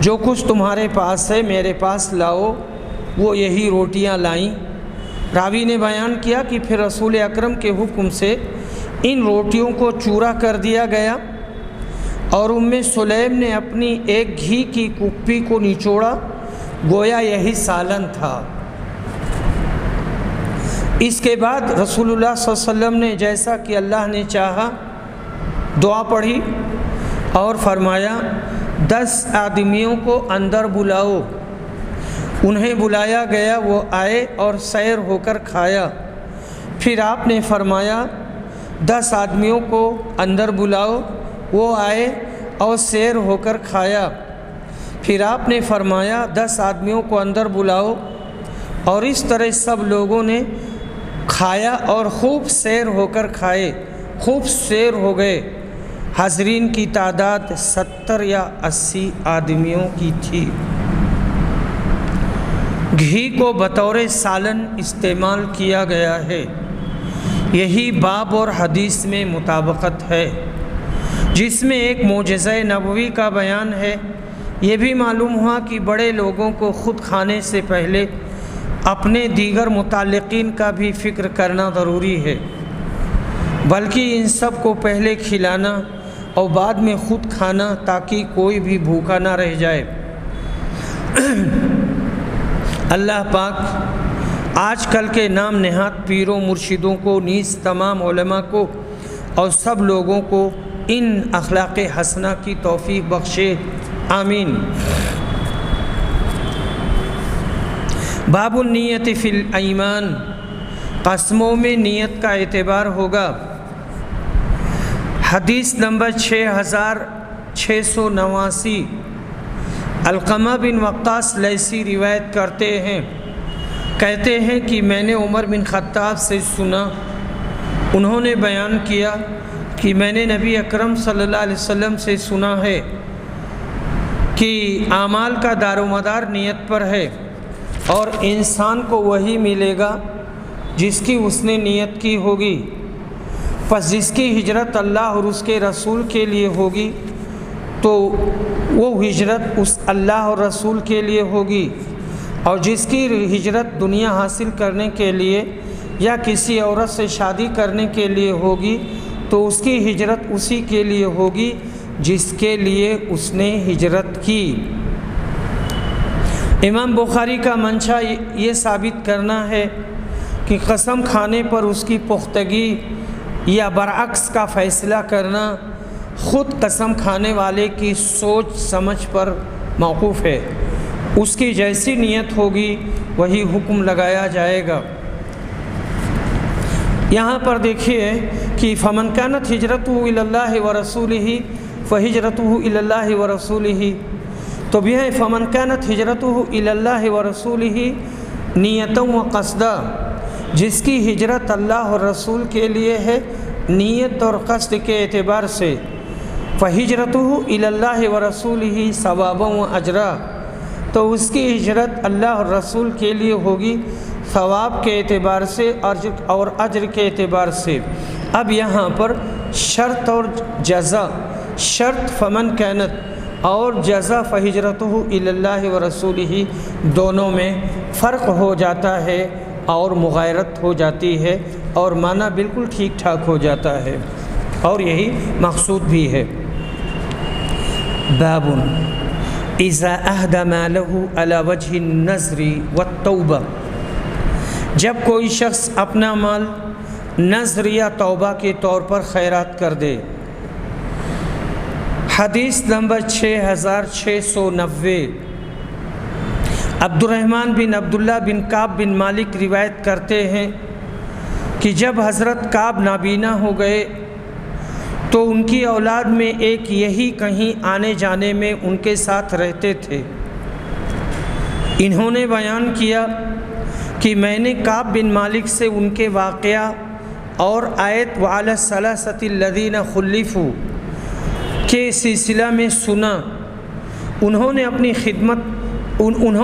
جو کچھ تمہارے پاس ہے میرے پاس لاؤ۔ وہ یہی روٹیاں لائیں۔ راوی نے بیان کیا کہ پھر رسول اکرم کے حکم سے ان روٹیوں کو چورا کر دیا گیا اور ام سلیم نے اپنی ایک گھی کی کپی کو نچوڑا، گویا یہی سالن تھا۔ اس کے بعد رسول اللہ صلی اللہ علیہ وسلم نے جیسا کہ اللہ نے چاہا دعا پڑھی اور فرمایا 10 آدمیوں کو اندر بلاؤ۔ انہیں بلایا گیا، وہ آئے اور سیر ہو کر کھایا۔ پھر آپ نے فرمایا 10 آدمیوں کو اندر بلاؤ، وہ آئے اور سیر ہو کر کھایا۔ پھر آپ نے فرمایا 10 آدمیوں کو اندر بلاؤ، اور اس طرح سب لوگوں نے کھایا اور خوب سیر ہو کر کھائے، خوب سیر ہو گئے۔ حاضرین کی تعداد 70 یا 80 آدمیوں کی تھی۔ گھی کو بطور سالن استعمال کیا گیا ہے۔ یہی باب اور حدیث میں مطابقت ہے، جس میں ایک معجزہ نبوی کا بیان ہے۔ یہ بھی معلوم ہوا کہ بڑے لوگوں کو خود کھانے سے پہلے اپنے دیگر متعلقین کا بھی فکر کرنا ضروری ہے، بلکہ ان سب کو پہلے کھلانا اور بعد میں خود کھانا، تاکہ کوئی بھی بھوکا نہ رہ جائے۔ اللہ پاک آج کل کے نام نہاد پیروں مرشدوں کو نیز تمام علماء کو اور سب لوگوں کو ان اخلاق حسنہ کی توفیق بخشے، آمین۔ باب النیت فی الایمان، قسموں میں نیت کا اعتبار ہوگا۔ حدیث نمبر 6689، علقمہ بن وقاص لیثی روایت کرتے ہیں، کہتے ہیں کہ میں نے عمر بن خطاب سے سنا، انہوں نے بیان کیا کہ میں نے نبی اکرم صلی اللہ علیہ وسلم سے سنا ہے کہ اعمال کا دار و مدار نیت پر ہے، اور انسان کو وہی ملے گا جس کی اس نے نیت کی ہوگی۔ پس جس کی ہجرت اللہ اور اس کے رسول کے لیے ہوگی تو وہ ہجرت اس اللہ اور رسول کے لیے ہوگی، اور جس کی ہجرت دنیا حاصل کرنے کے لیے یا کسی عورت سے شادی کرنے کے لیے ہوگی تو اس کی ہجرت اسی کے لیے ہوگی جس کے لیے اس نے ہجرت کی۔ امام بخاری کا منشا یہ ثابت کرنا ہے کہ قسم کھانے پر اس کی پختگی یا برعکس کا فیصلہ کرنا خود قسم کھانے والے کی سوچ سمجھ پر موقوف ہے۔ اس کی جیسی نیت ہوگی وہی حکم لگایا جائے گا۔ یہاں پر دیکھیے کہ فمن کانت ہجرتہ الی اللہ ورسولہ فہجرتہ الی اللہ ورسولہ، تو بھی ہے فمن کانت ہجرتہ الی اللہ ورسولہ نیتا و قصدا، جس کی ہجرت اللہ اور رسول کے لیے ہے نیت اور قصد کے اعتبار سے، فہجرتہ الی اللہ ورسولہ ثوابا و اجرا، تو اس کی ہجرت اللہ اور رسول کے لیے ہوگی ثواب کے اعتبار سے اور اجر کے اعتبار سے۔ اب یہاں پر شرط اور جزا، شرط فمن کانت اور جزا فہجرتہ الی اللہ ورسولہ، دونوں میں فرق ہو جاتا ہے اور مغایرت ہو جاتی ہے اور معنی بالکل ٹھیک ٹھاک ہو جاتا ہے، اور یہی مقصود بھی ہے۔ باب اذا اہدى ماله على وجه النذر والتوبہ، جب کوئی شخص اپنا مال نذر یا توبہ کے طور پر خیرات کر دے۔ حدیث نمبر 6690، عبد الرحمن بن عبداللہ بن کعب بن مالک روایت کرتے ہیں کہ جب حضرت کعب نابینا ہو گئے تو ان کی اولاد میں ایک یہی کہیں آنے جانے میں ان کے ساتھ رہتے تھے۔ انہوں نے بیان کیا کہ میں نے کعب بن مالک سے ان کے واقعہ اور آیت وعلی الثلاثۃ الذین خلفوا کے سلسلہ میں سنا۔ انہوں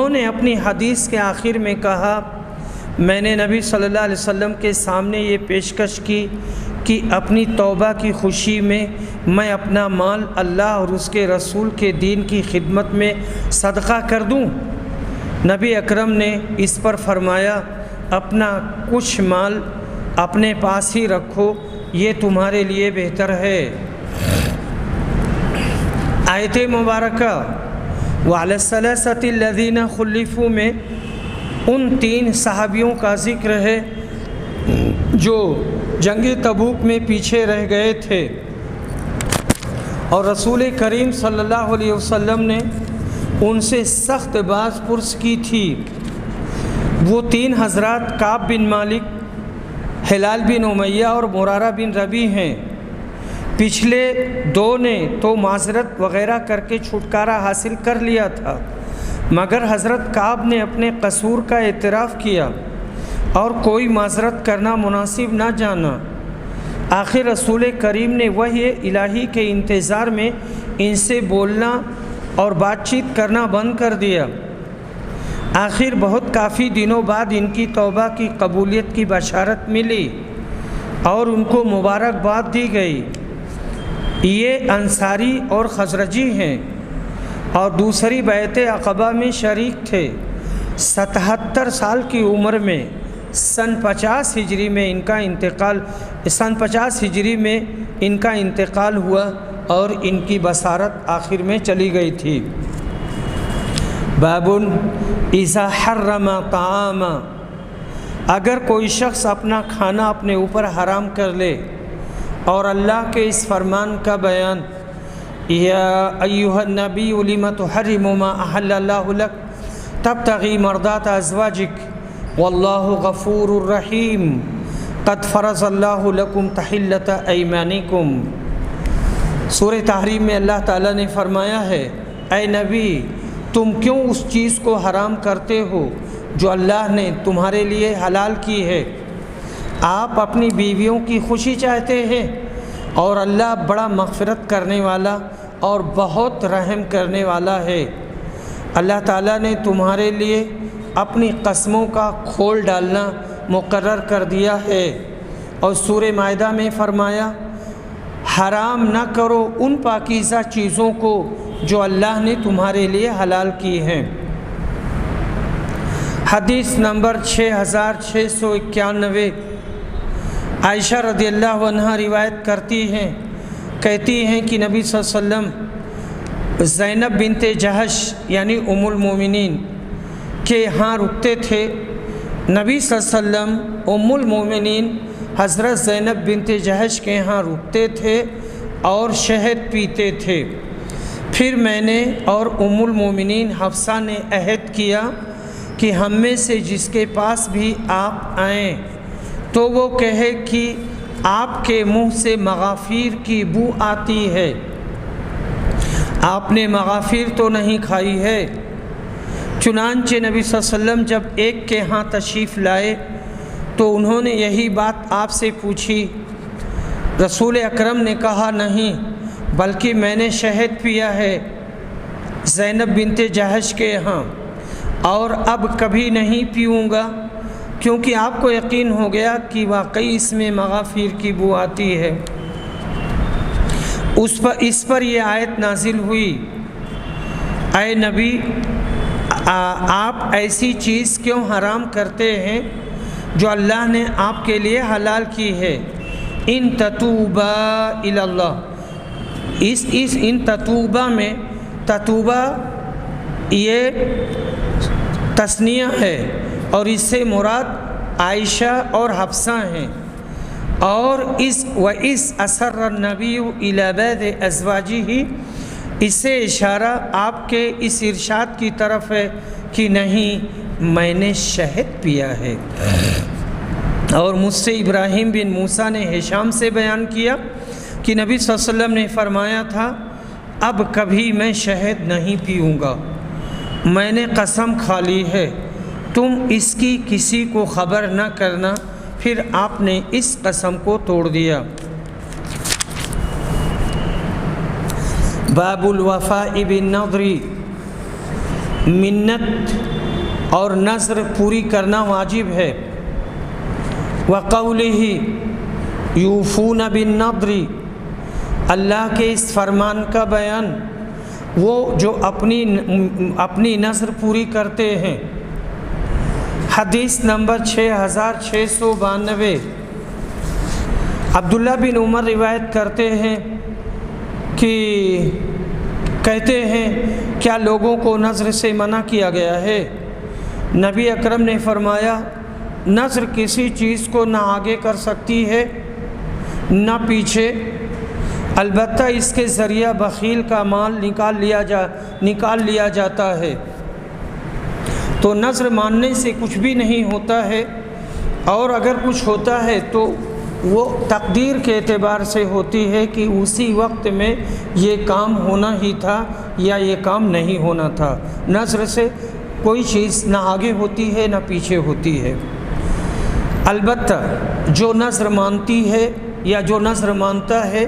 نے اپنی حدیث کے آخر میں کہا، میں نے نبی صلی اللہ علیہ وسلم کے سامنے یہ پیشکش کی کہ اپنی توبہ کی خوشی میں میں اپنا مال اللہ اور اس کے رسول کے دین کی خدمت میں صدقہ کر دوں۔ نبی اکرم نے اس پر فرمایا، اپنا کچھ مال اپنے پاس ہی رکھو، یہ تمہارے لیے بہتر ہے۔ آیت مبارکہ وعلی الثلاثۃ الذین خلفوا میں ان 3 صحابیوں کا ذکر ہے جو جنگ تبوک میں پیچھے رہ گئے تھے، اور رسول کریم صلی اللہ علیہ وسلم نے ان سے سخت باز پرس کی تھی۔ وہ 3 حضرات کعب بن مالک، ہلال بن امیہ اور مرارہ بن ربیع ہیں۔ پچھلے 2 نے تو معذرت وغیرہ کر کے چھٹکارا حاصل کر لیا تھا، مگر حضرت کعب نے اپنے قصور کا اعتراف کیا اور کوئی معذرت کرنا مناسب نہ جانا۔ آخر رسول کریم نے وحی الہی کے انتظار میں ان سے بولنا اور بات چیت کرنا بند کر دیا۔ آخر بہت کافی دنوں بعد ان کی توبہ کی قبولیت کی بشارت ملی اور ان کو مبارکباد دی گئی۔ یہ انصاری اور خزرجی ہیں اور دوسری بیعت عقبہ میں شریک تھے۔ 77 سال کی عمر میں سن 50 ہجری میں ان کا انتقال ہوا اور ان کی بصارت آخر میں چلی گئی تھی۔ باب اذا حرم طعام، اگر کوئی شخص اپنا کھانا اپنے اوپر حرام کر لے، اور اللہ کے اس فرمان کا بیان، یا ایھا النبی لم تحرم ما احل اللہ لک تبتغی مرضات ازواجک واللہ غفور الرحیم قد فرض اللہ لکم تحلۃ ایمانکم۔ سورہ تحریم میں اللہ تعالیٰ نے فرمایا ہے، اے نبی تم کیوں اس چیز کو حرام کرتے ہو جو اللہ نے تمہارے لیے حلال کی ہے؟ آپ اپنی بیویوں کی خوشی چاہتے ہیں، اور اللہ بڑا مغفرت کرنے والا اور بہت رحم کرنے والا ہے۔ اللہ تعالیٰ نے تمہارے لیے اپنی قسموں کا کھول ڈالنا مقرر کر دیا ہے، اور سورہ مائدہ میں فرمایا، حرام نہ کرو ان پاکیزہ چیزوں کو جو اللہ نے تمہارے لیے حلال کی ہیں۔ حدیث نمبر 6691، عائشہ رضی اللہ عنہا روایت کرتی ہیں، کہتی ہیں کہ نبی صلی اللہ علیہ وسلم زینب بنت جہش یعنی ام المومنین کے ہاں رکتے تھے۔ نبی صلی اللہ علیہ وسلم ام المومنین حضرت زینب بنت جہش کے ہاں رکتے تھے اور شہد پیتے تھے۔ پھر میں نے اور ام المومنین حفصہ نے عہد کیا کہ ہم میں سے جس کے پاس بھی آپ آئیں تو وہ کہے کہ آپ کے منہ سے مغافیر کی بو آتی ہے، آپ نے مغافیر تو نہیں کھائی ہے۔ چنانچہ نبی صلی اللہ علیہ وسلم جب ایک کے ہاں تشریف لائے تو انہوں نے یہی بات آپ سے پوچھی۔ رسول اکرم نے کہا، نہیں بلکہ میں نے شہد پیا ہے زینب بنت جہش کے ہاں، اور اب کبھی نہیں پیوں گا۔ کیونکہ آپ کو یقین ہو گیا کہ واقعی اس میں مغافیر کی بو آتی ہے، اس پر یہ آیت نازل ہوئی، اے نبی آپ ایسی چیز کیوں حرام کرتے ہیں جو اللہ نے آپ کے لیے حلال کی ہے؟ ان تتوبا الی اللہ، ان تتوبا میں تتوبہ یہ تثنیہ ہے اور اس سے مراد عائشہ اور حفصہ ہیں، اور اس اثر النبی الی بعض ازواجہ، اس سے اشارہ آپ کے اس ارشاد کی طرف ہے کہ نہیں میں نے شہد پیا ہے۔ اور مجھ سے ابراہیم بن موسیٰ نے ہشام سے بیان کیا کہ نبی صلی اللہ علیہ وسلم نے فرمایا تھا اب کبھی میں شہد نہیں پیوں گا، میں نے قسم کھا لی ہے، تم اس کی کسی کو خبر نہ کرنا۔ پھر آپ نے اس قسم کو توڑ دیا۔ باب الوفاء بالنذر، منت اور نذر پوری کرنا واجب ہے۔ وقولہ یوفون بالنذر، اللہ کے اس فرمان کا بیان، وہ جو اپنی نذر پوری کرتے ہیں۔ حدیث نمبر 6692، عبداللہ بن عمر روایت کرتے ہیں کہ کہتے ہیں کیا لوگوں کو نذر سے منع کیا گیا ہے؟ نبی اکرم نے فرمایا نذر کسی چیز کو نہ آگے کر سکتی ہے نہ پیچھے، البتہ اس کے ذریعہ بخیل کا مال نکال لیا جاتا ہے۔ تو نذر ماننے سے کچھ بھی نہیں ہوتا ہے، اور اگر کچھ ہوتا ہے تو وہ تقدیر کے اعتبار سے ہوتی ہے کہ اسی وقت میں یہ کام ہونا ہی تھا یا یہ کام نہیں ہونا تھا۔ نذر سے کوئی چیز نہ آگے ہوتی ہے نہ پیچھے ہوتی ہے۔ البتہ جو نذر مانتی ہے یا جو نذر مانتا ہے،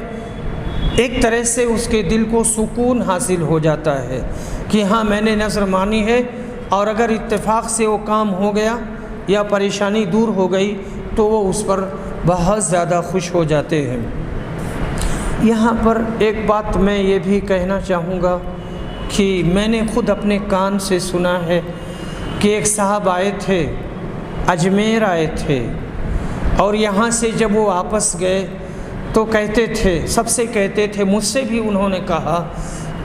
ایک طرح سے اس کے دل کو سکون حاصل ہو جاتا ہے کہ ہاں میں نے نذر مانی ہے، اور اگر اتفاق سے وہ کام ہو گیا یا پریشانی دور ہو گئی تو وہ اس پر بہت زیادہ خوش ہو جاتے ہیں۔ یہاں پر ایک بات میں یہ بھی کہنا چاہوں گا کہ میں نے خود اپنے کان سے سنا ہے کہ ایک صاحب آئے تھے، اجمیر آئے تھے، اور یہاں سے جب وہ واپس گئے تو کہتے تھے، سب سے کہتے تھے، مجھ سے بھی انہوں نے کہا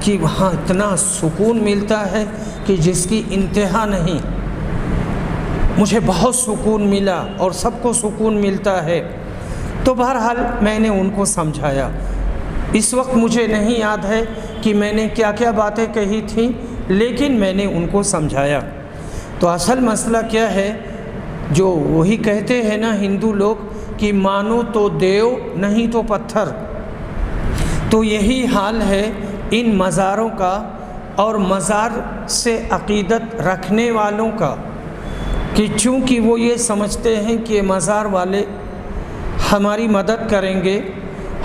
کہ وہاں اتنا سکون ملتا ہے کہ جس کی انتہا نہیں، مجھے بہت سکون ملا اور سب کو سکون ملتا ہے۔ تو بہرحال میں نے ان کو سمجھایا، اس وقت مجھے نہیں یاد ہے کہ میں نے کیا کیا باتیں کہی تھیں، لیکن میں نے ان کو سمجھایا۔ تو اصل مسئلہ کیا ہے، جو وہی کہتے ہیں نا ہندو لوگ کہ مانو تو دیو نہیں تو پتھر، تو یہی حال ہے ان مزاروں کا اور مزار سے عقیدت رکھنے والوں کا، کہ چونکہ وہ یہ سمجھتے ہیں کہ مزار والے ہماری مدد کریں گے،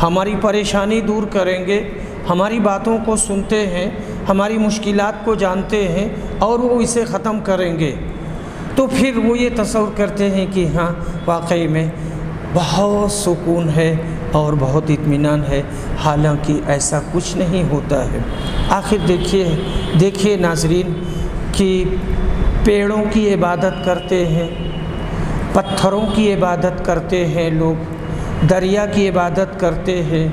ہماری پریشانی دور کریں گے، ہماری باتوں کو سنتے ہیں، ہماری مشکلات کو جانتے ہیں اور وہ اسے ختم کریں گے، تو پھر وہ یہ تصور کرتے ہیں کہ ہاں واقعی میں بہت سکون ہے اور بہت اطمینان ہے، حالانکہ ایسا کچھ نہیں ہوتا ہے۔ آخر دیکھیے ناظرین کہ پیڑوں کی عبادت کرتے ہیں، پتھروں کی عبادت کرتے ہیں لوگ، دریا کی عبادت کرتے ہیں،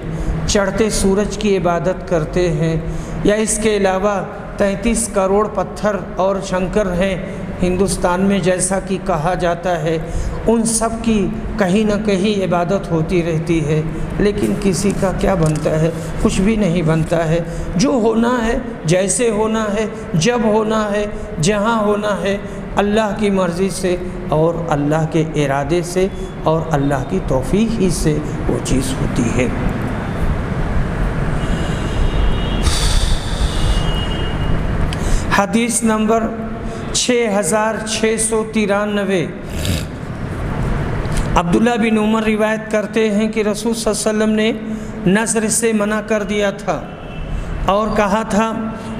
چڑھتے سورج کی عبادت کرتے ہیں، یا اس کے علاوہ 33 کروڑ پتھر اور شنکر ہیں ہندوستان میں جیسا کہ کہا جاتا ہے، ان سب کی کہیں نہ کہیں عبادت ہوتی رہتی ہے، لیکن کسی کا کیا بنتا ہے؟ کچھ بھی نہیں بنتا ہے۔ جو ہونا ہے، جیسے ہونا ہے، جب ہونا ہے، جہاں ہونا ہے، اللہ کی مرضی سے اور اللہ کے ارادے سے اور اللہ کی توفیق ہی سے وہ چیز ہوتی ہے۔ حدیث نمبر 6693، عبداللہ بن عمر روایت کرتے ہیں کہ رسول صلی اللہ علیہ وسلم نے نذر سے منع کر دیا تھا اور کہا تھا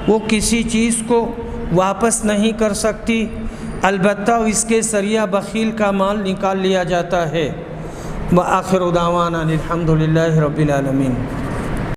وہ کسی چیز کو واپس نہیں کر سکتی البتہ اس کے ذریعہ بخیل کا مال نکال لیا جاتا ہے۔ وآخر دعوانا الحمد للہ رب العالمین۔